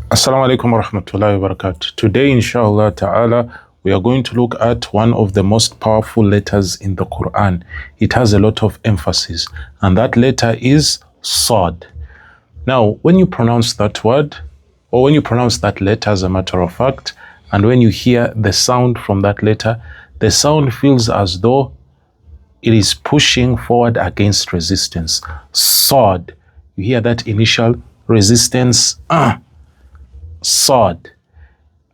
Assalamu alaikum wa rahmatullahi wa barakatuh. Today, inshallah ta'ala, we are going to look at one of the most powerful letters in the Quran. It has a lot of emphasis, and that letter is Sad. Now, when you pronounce that word, or when you pronounce that letter, as a matter of fact, and when you hear the sound from that letter, the sound feels as though it is pushing forward against resistance. Sad. You hear that initial resistance, Sad.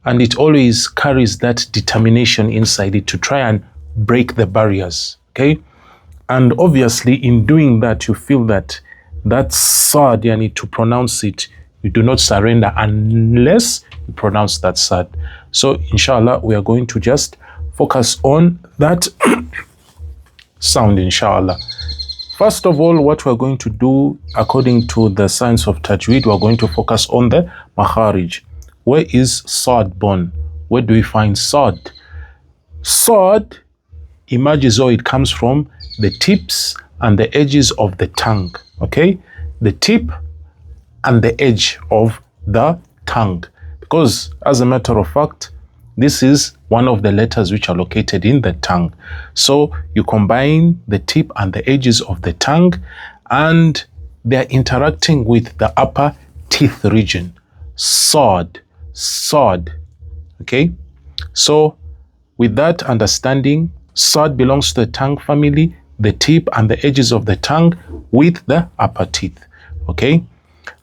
And it always carries that determination inside it to try and break the barriers, okay? And obviously, in doing that, you feel that sad, you need to pronounce it. You do not surrender unless you pronounce that sad. So, inshallah, we are going to just focus on that sound, inshallah. First of all, what we're going to do, according to the science of Tajweed, we're going to focus on the makharij. Where is Sad born? Where do we find Sad? Sad emerges, or it comes from the tips and the edges of the tongue, okay? The tip and the edge of the tongue. Because, as a matter of fact, this is one of the letters which are located in the tongue. So you combine the tip and the edges of the tongue, and they're interacting with the upper teeth region. Sad, sad. Okay? So with that understanding, sad belongs to the tongue family, the tip and the edges of the tongue with the upper teeth. Okay?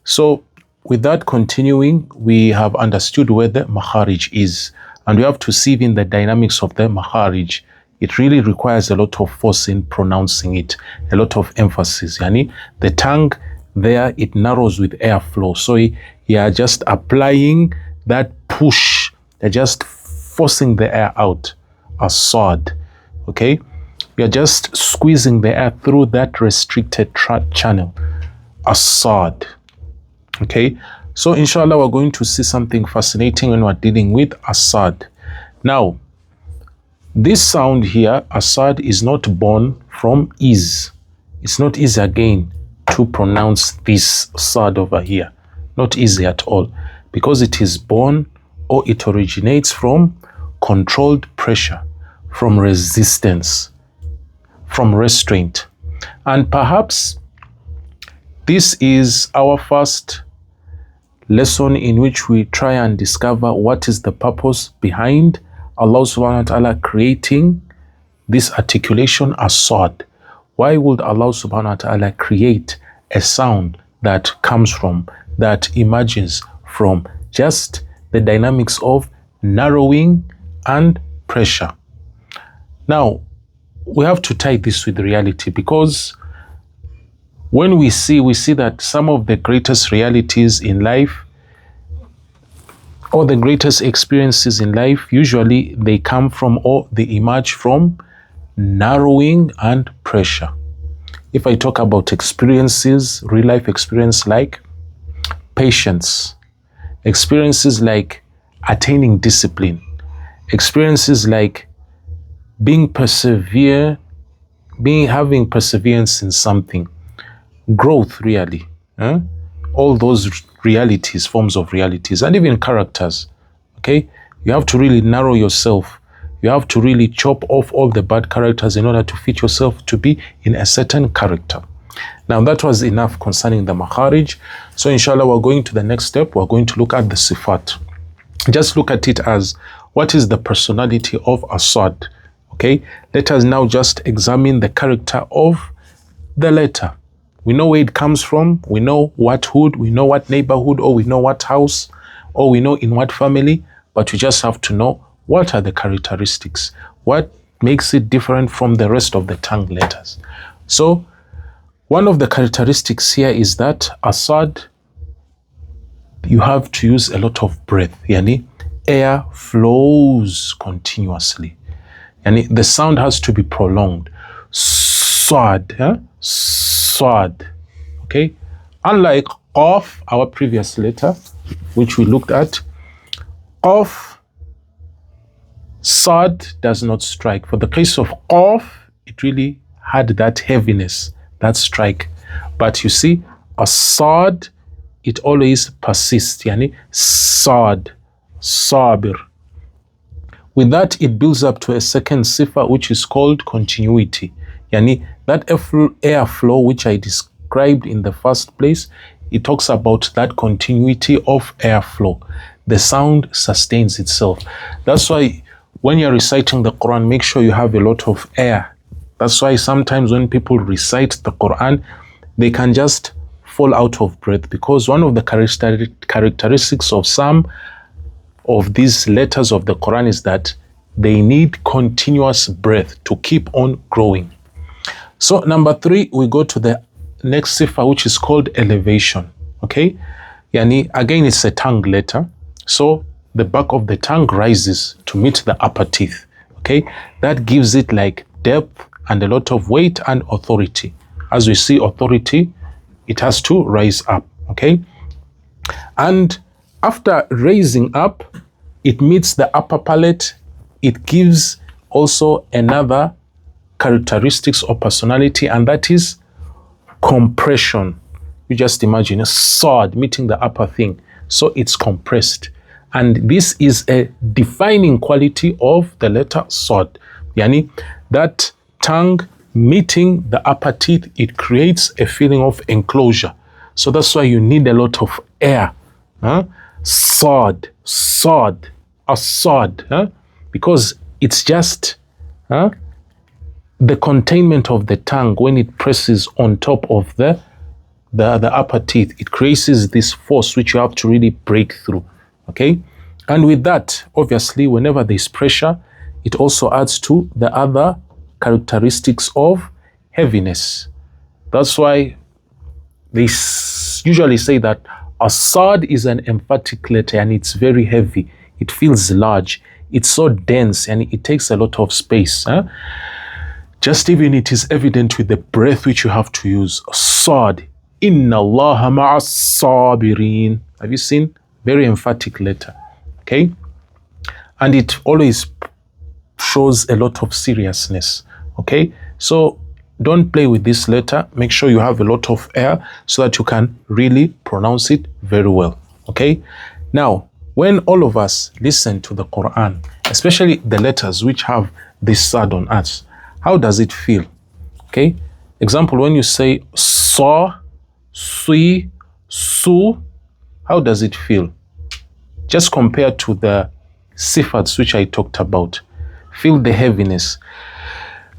So with that continuing, we have understood where the makharij is. And we have to see in the dynamics of the makharij. It really requires a lot of force in pronouncing it, a lot of emphasis. Yani, the tongue there, it narrows with airflow. So you are just applying that push. You're just forcing the air out. Sad. Okay? You're just squeezing the air through that restricted channel. Sad. Okay? So inshallah, we're going to see something fascinating when we're dealing with Asad. Now, this sound here, Asad, is not born from ease. It's not easy again to pronounce this Sad over here. Not easy at all. Because it is born, or it originates from controlled pressure, from resistance, from restraint. And perhaps this is our first lesson in which we try and discover what is the purpose behind Allah subhanahu wa ta'ala creating this articulation as Sad. Why would Allah subhanahu wa ta'ala create a sound that comes from, that emerges from just the dynamics of narrowing and pressure? Now, we have to tie this with reality, because when we see that some of the greatest realities in life, or the greatest experiences in life, usually they come from, or they emerge from, narrowing and pressure. If I talk about experiences, real life experience like patience, experiences like attaining discipline, experiences like having perseverance in something, growth, really, all those realities, forms of realities, and even characters. Okay, you have to really narrow yourself. You have to really chop off all the bad characters in order to fit yourself to be in a certain character. Now, that was enough concerning the makharij. So inshallah, we're going to the next step. We're going to look at the sifat. Just look at it as, what is the personality of Asad? Okay, let us now just examine the character of the letter. We know where it comes from, we know what hood, we know what neighborhood, or we know what house, or we know in what family, but we just have to know what are the characteristics, what makes it different from the rest of the tongue letters. So, one of the characteristics here is that Asad, you have to use a lot of breath, yani air flows continuously. Yani the sound has to be prolonged. Sad, Sad. Okay? Unlike Qaf, our previous letter, which we looked at, Qaf, Sad does not strike. For the case of Qaf, it really had that heaviness, that strike. But you see, Asad, it always persists. Yani sad, sabir. With that, it builds up to a second sifa, which is called continuity. Yani that airflow which I described in the first place, it talks about that continuity of airflow. The sound sustains itself. That's why when you're reciting the Quran, make sure you have a lot of air. That's why sometimes when people recite the Quran, they can just fall out of breath, because one of the characteristics of some of these letters of the Quran is that they need continuous breath to keep on growing. So number 3, we go to the next sifa, which is called elevation. Okay, yani again it's a tongue letter, so the back of the tongue rises to meet the upper teeth. Okay, that gives it like depth and a lot of weight and authority. As we see authority, it has to rise up. Okay, and after raising up, it meets the upper palate. It gives also another characteristics or personality, and that is compression. You just imagine a sword meeting the upper thing, so it's compressed, and this is a defining quality of the letter sword. Yani that tongue meeting the upper teeth, it creates a feeling of enclosure. So that's why you need a lot of air. Sword, sword, a sword, because it's just the containment of the tongue when it presses on top of the upper teeth. It creates this force which you have to really break through. Okay, and with that, obviously, whenever there's pressure, it also adds to the other characteristics of heaviness. That's why they usually say that a sword is an emphatic letter, and it's very heavy. It feels large. It's so dense, and it takes a lot of space. Just even it is evident with the breath which you have to use. Sword. Inna Allaha ma'as sabirin. Have you seen? Very emphatic letter. Okay? And it always shows a lot of seriousness. Okay? So don't play with this letter. Make sure you have a lot of air so that you can really pronounce it very well. Okay? Now, when all of us listen to the Quran, especially the letters which have this sad on us, how does it feel? Okay? Example, when you say saw, sui, su, how does it feel? Just compare to the sifats which I talked about. Feel the heaviness.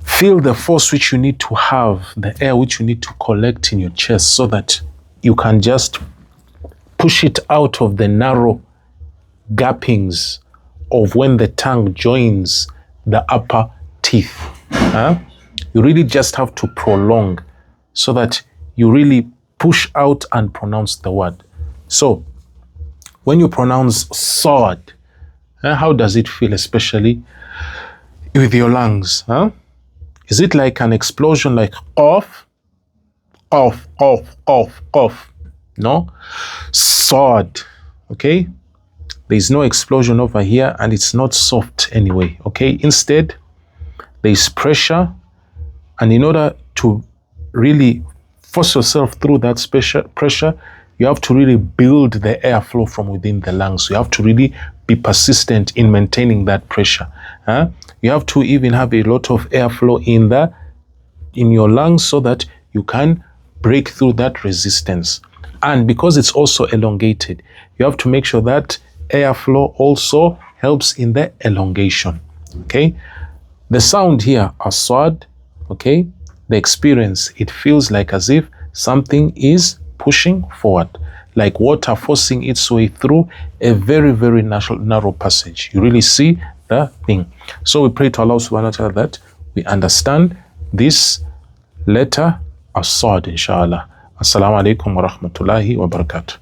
Feel the force which you need to have, the air which you need to collect in your chest so that you can just push it out of the narrow gappings of when the tongue joins the upper teeth. You really just have to prolong so that you really push out and pronounce the word. So when you pronounce sword, how does it feel, especially with your lungs? Is it like an explosion, like off, off, off, off, off? No. Sword. Okay? There is no explosion over here, and it's not soft anyway. Okay? Instead, there is pressure, and in order to really force yourself through that pressure, you have to really build the airflow from within the lungs. You have to really be persistent in maintaining that pressure. You have to even have a lot of airflow in your lungs so that you can break through that resistance. And because it's also elongated, you have to make sure that airflow also helps in the elongation. Okay? The sound here, aswad, okay? The experience, it feels like as if something is pushing forward, like water forcing its way through a very, very narrow passage. You really see the thing. So we pray to Allah subhanahu wa ta'ala that we understand this letter as-sad, inshallah. Assalamu alaikum wa rahmatullahi wa barakatuh.